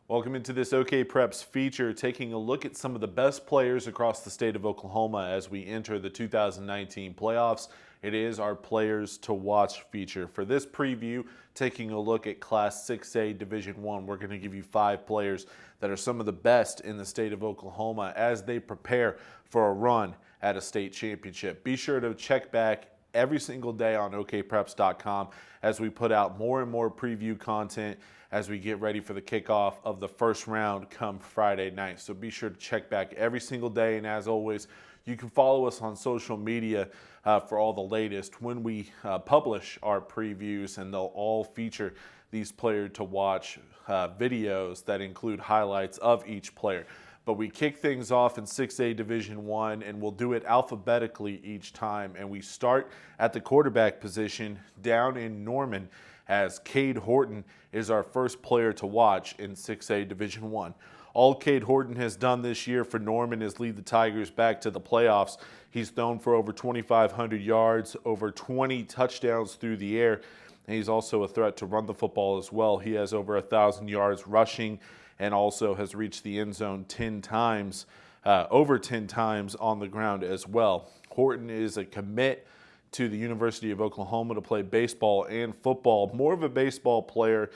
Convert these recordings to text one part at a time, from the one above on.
Welcome into this OKpreps feature, taking a look at some of the best players across the state of Oklahoma as we enter the 2019 playoffs. It is our Players to Watch feature. For this preview, taking a look at Class 6A Division I, we're going to give you 5 players that are some of the best in the state of Oklahoma as they prepare for a run at a state championship. Be sure to check back every single day on OKpreps.com as we put out more and more preview content as we get ready for the kickoff of the first round come Friday night. So be sure to check back every single day, and as always, you can follow us on social media for all the latest when we publish our previews, and they'll all feature these player to watch videos that include highlights of each player. But we kick things off in 6A Division I, and we'll do it alphabetically each time. And we start at the quarterback position down in Norman, as Cade Horton is our first player to watch in 6A Division I. All Cade Horton has done this year for Norman is lead the Tigers back to the playoffs. He's thrown for over 2,500 yards, over 20 touchdowns through the air, and he's also a threat to run the football as well. He has over 1,000 yards rushing and also has reached the end zone 10 times, over 10 times on the ground as well. Horton is a commit to the University of Oklahoma to play baseball and football. More of a baseball player,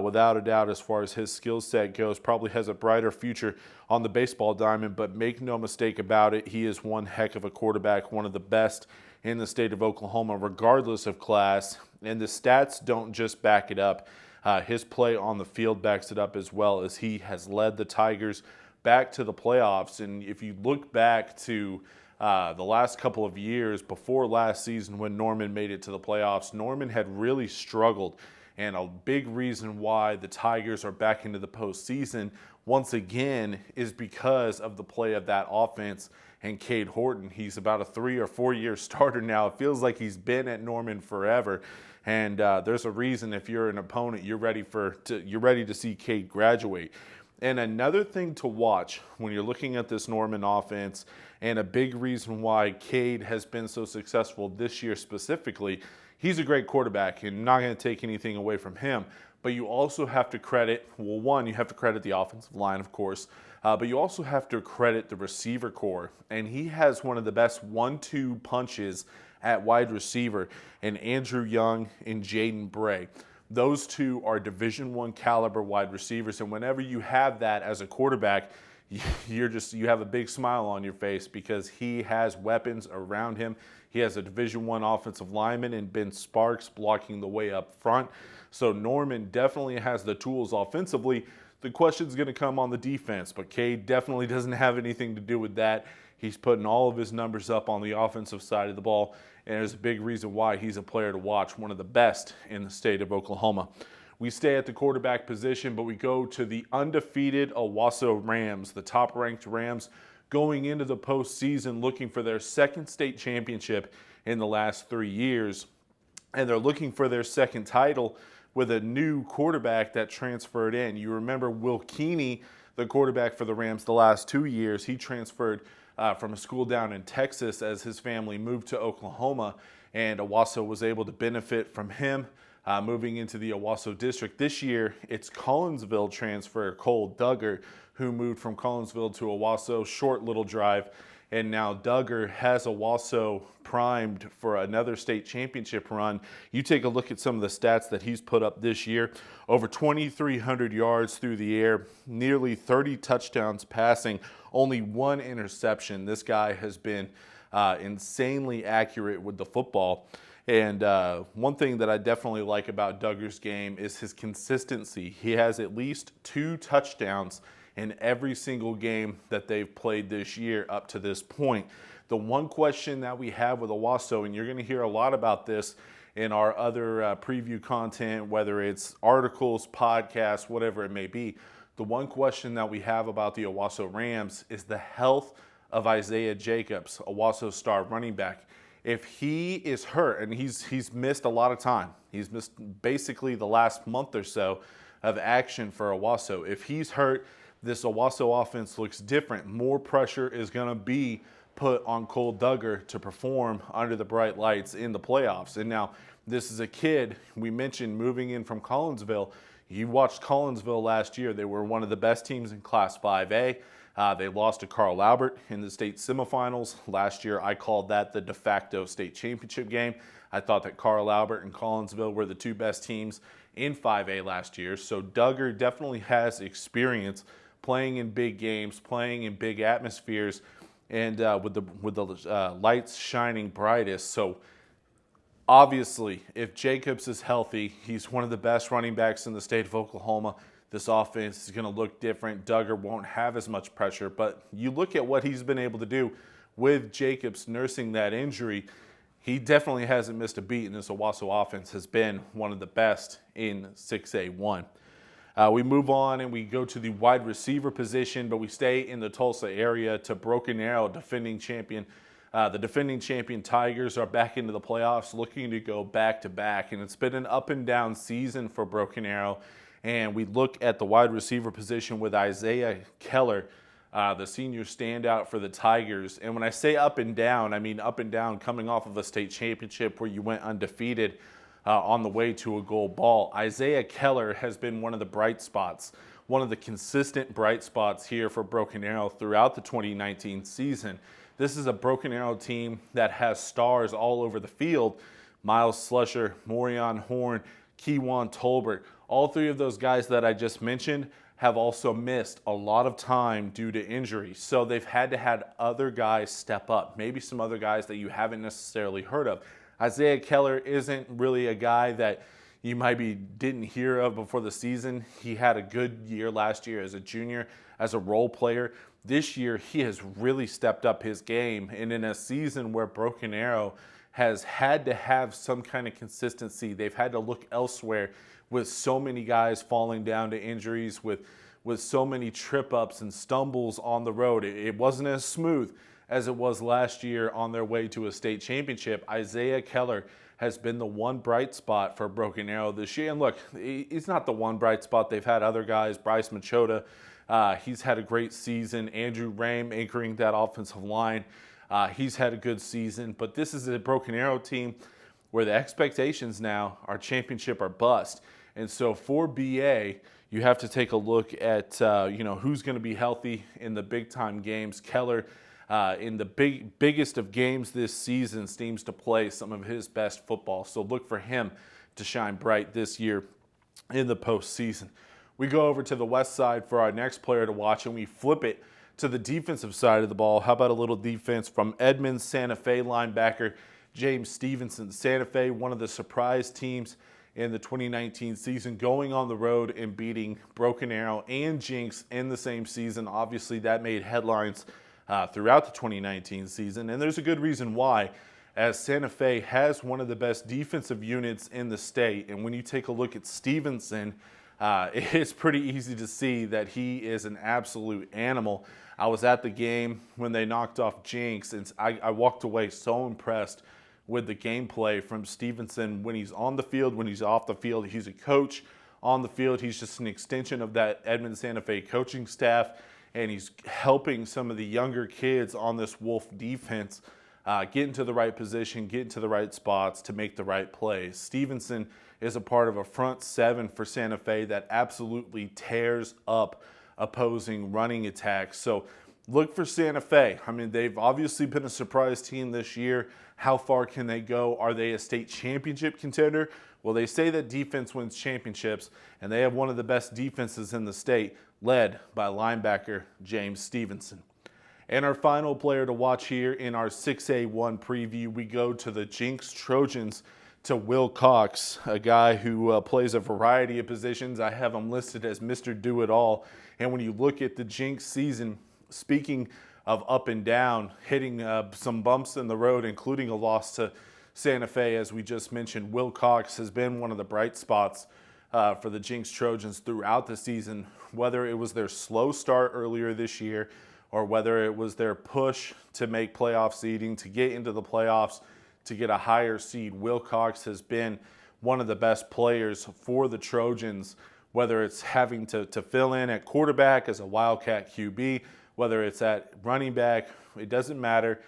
without a doubt, as far as his skill set goes. Probably has a brighter future on the baseball diamond, but make no mistake about it, he is one heck of a quarterback, one of the best in the state of Oklahoma, regardless of class. And the stats don't just back it up. His play on the field backs it up as well, as he has led the Tigers back to the playoffs. And if you look back to the last couple of years before last season when Norman made it to the playoffs, Norman had really struggled. And a big reason why the Tigers are back into the postseason once again is because of the play of that offense and Cade Horton. He's about a 3 or 4 year starter now. It feels like he's been at Norman forever. And there's a reason if you're an opponent, you're ready to see Cade graduate. And another thing to watch when you're looking at this Norman offense, and a big reason why Cade has been so successful this year specifically, he's a great quarterback and not going to take anything away from him. But you also have to credit, well, one, you have to credit the offensive line, of course, but you also have to credit the receiver core. And he has one of the best 1-2 punches at wide receiver in Andrew Young and Jaden Bray. Those two are Division I caliber wide receivers, and whenever you have that as a quarterback, you have a big smile on your face because he has weapons around him. He has a Division I offensive lineman and Ben Sparks blocking the way up front. So Norman definitely has the tools offensively. The question's going to come on the defense, but Cade definitely doesn't have anything to do with that. He's putting all of his numbers up on the offensive side of the ball, and there's a big reason why he's a player to watch, one of the best in the state of Oklahoma. We stay at the quarterback position, but we go to the undefeated Owasso Rams, the top-ranked Rams, going into the postseason looking for their second state championship in the last 3 years. And they're looking for their second title with a new quarterback that transferred in. You remember Wilcox, the quarterback for the Rams the last 2 years. He transferred from a school down in Texas as his family moved to Oklahoma, and Owasso was able to benefit from him moving into the Owasso district. This year, it's Collinsville transfer Cole Duggar, who moved from Collinsville to Owasso, short little drive, and now Duggar has Owasso primed for another state championship run. You take a look at some of the stats that he's put up this year. Over 2,300 yards through the air, nearly 30 touchdowns passing, only 1 interception. This guy has been insanely accurate with the football. And one thing that I definitely like about Duggar's game is his consistency. He has at least 2 touchdowns in every single game that they've played this year up to this point. The one question that we have with Owasso, and you're going to hear a lot about this in our other preview content, whether it's articles, podcasts, whatever it may be, the one question that we have about the Owasso Rams is the health of Isaiah Jacobs, Owasso's star running back. If he is hurt, and he's missed a lot of time, he's missed basically the last month or so of action for Owasso. If he's hurt, this Owasso offense looks different. More pressure is going to be put on Cole Duggar to perform under the bright lights in the playoffs. And now this is a kid we mentioned moving in from Collinsville. You watched Collinsville last year. They were one of the best teams in Class 5A. They lost to Carl Albert in the state semifinals. Last year, I called that the de facto state championship game. I thought that Carl Albert and Collinsville were the two best teams in 5A last year. So Duggar definitely has experience playing in big games, playing in big atmospheres, and with the lights shining brightest. So obviously, if Jacobs is healthy, he's one of the best running backs in the state of Oklahoma. This offense is going to look different. Duggar won't have as much pressure, but you look at what he's been able to do with Jacobs nursing that injury. He definitely hasn't missed a beat, and this Owasso offense has been one of the best in 6A1. We move on and we go to the wide receiver position, but we stay in the Tulsa area to Broken Arrow, defending champion. The defending champion Tigers are back into the playoffs, looking to go back-to-back, and it's been an up-and-down season for Broken Arrow. And we look at the wide receiver position with Isaiah Keller, the senior standout for the Tigers. And when I say up and down, I mean up and down coming off of a state championship where you went undefeated on the way to a gold ball. Isaiah Keller has been one of the bright spots, one of the consistent bright spots here for Broken Arrow throughout the 2019 season. This is a Broken Arrow team that has stars all over the field. Miles Slusher, Morion Horn, Keywan Tolbert. All three of those guys that I just mentioned have also missed a lot of time due to injury. So they've had to have other guys step up, maybe some other guys that you haven't necessarily heard of. Isaiah Keller isn't really a guy that you didn't hear of before the season. He had a good year last year as a junior, as a role player. This year, he has really stepped up his game. And in a season where Broken Arrow has had to have some kind of consistency, they've had to look elsewhere with so many guys falling down to injuries, with so many trip-ups and stumbles on the road. It wasn't as smooth as it was last year on their way to a state championship. Isaiah Keller has been the one bright spot for Broken Arrow this year. And look, he's not the one bright spot. They've had other guys, Bryce Machota. He's had a great season. Andrew Rame anchoring that offensive line. He's had a good season. But this is a Broken Arrow team where the expectations now are championship or bust. And so for BA, you have to take a look at who's going to be healthy in the big-time games. Keller, in the biggest of games this season, seems to play some of his best football. So look for him to shine bright this year in the postseason. We go over to the west side for our next player to watch, and we flip it to the defensive side of the ball. How about a little defense from Edmond Santa Fe linebacker James Stevenson? Santa Fe, one of the surprise teams in the 2019 season, going on the road and beating Broken Arrow and Jenks in the same season. Obviously, that made headlines throughout the 2019 season, and there's a good reason why, as Santa Fe has one of the best defensive units in the state. And when you take a look at Stevenson, it's pretty easy to see that he is an absolute animal. I was at the game when they knocked off Jenks, and I walked away so impressed with the gameplay from Stevenson when he's on the field, when he's off the field. He's a coach on the field. He's just an extension of that Edmond Santa Fe coaching staff, and he's helping some of the younger kids on this Wolf defense get into the right position, get into the right spots to make the right plays. Stevenson is a part of a front seven for Santa Fe that absolutely tears up opposing running attacks. So look for Santa Fe. I mean, they've obviously been a surprise team this year. How far can they go? Are they a state championship contender? Well, they say that defense wins championships, and they have one of the best defenses in the state, led by linebacker James Stevenson. And our final player to watch here in our 6A1 preview, we go to the Jenks Trojans, to Wilcox, a guy who plays a variety of positions. I have him listed as Mr. Do-It-All. And when you look at the Jenks season, speaking of up and down, hitting some bumps in the road, including a loss to Santa Fe, as we just mentioned, Wilcox has been one of the bright spots for the Jenks Trojans throughout the season, whether it was their slow start earlier this year or whether it was their push to make playoff seeding, to get into the playoffs, to get a higher seed. Wilcox has been one of the best players for the Trojans, whether it's having to fill in at quarterback as a Wildcat QB, whether it's at running back, it doesn't matter.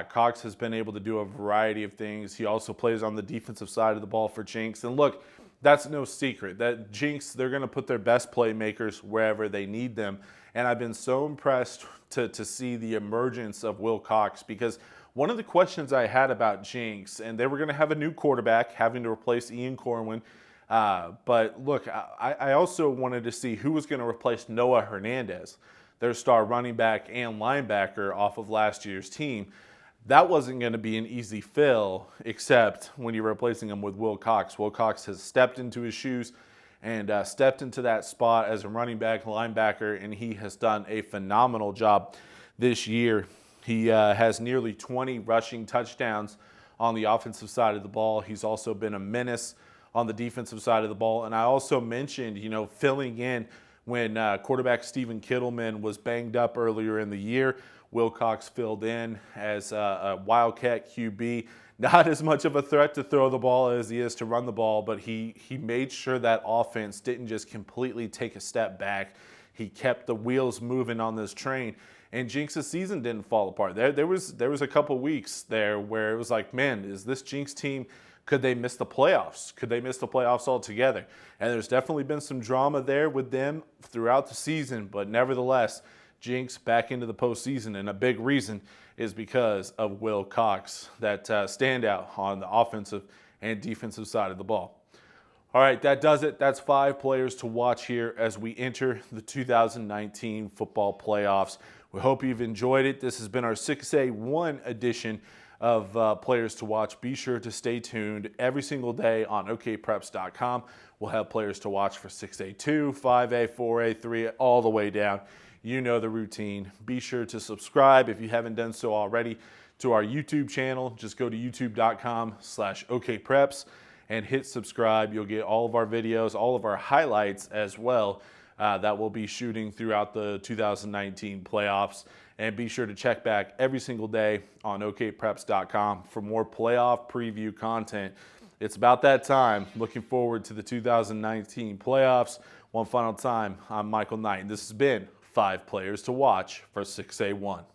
Cox has been able to do a variety of things. He also plays on the defensive side of the ball for Jenks. And look, that's no secret. That Jenks, they're going to put their best playmakers wherever they need them. And I've been so impressed to see the emergence of Wilcox, because one of the questions I had about Jenks, and they were going to have a new quarterback having to replace Ian Corwin. But look, I also wanted to see who was going to replace Noah Hernandez, their star running back and linebacker off of last year's team. That wasn't going to be an easy fill, except when you're replacing him with Wilcox. Wilcox has stepped into his shoes and stepped into that spot as a running back, linebacker, and he has done a phenomenal job this year. He has nearly 20 rushing touchdowns on the offensive side of the ball. He's also been a menace on the defensive side of the ball. And I also mentioned, filling in when quarterback Stephen Kittleman was banged up earlier in the year. Wilcox filled in as a Wildcat QB. Not as much of a threat to throw the ball as he is to run the ball, but he made sure that offense didn't just completely take a step back. He kept the wheels moving on this train, and Jenks' season didn't fall apart. There was a couple weeks there where it was like, man, is this Jenks team, could they miss the playoffs? Could they miss the playoffs altogether? And there's definitely been some drama there with them throughout the season, but nevertheless, Jenks back into the postseason, and a big reason is because of Wilcox, that standout on the offensive and defensive side of the ball. All right, that does it. That's 5 players to watch here as we enter the 2019 football playoffs. We hope you've enjoyed it. This has been our 6A1 edition of players to watch. Be sure to stay tuned every single day on OKpreps.com. We'll have players to watch for 6A2, 5A, 4A, 3, all the way down. You know the routine. Be sure to subscribe if you haven't done so already to our YouTube channel. Just go to youtube.com/OKpreps and hit subscribe. You'll get all of our videos, all of our highlights as well that we'll be shooting throughout the 2019 playoffs. And be sure to check back every single day on OKpreps.com for more playoff preview content. It's about that time. Looking forward to the 2019 playoffs. One final time, I'm Michael Knight, and this has been 5 players to watch for 6A1.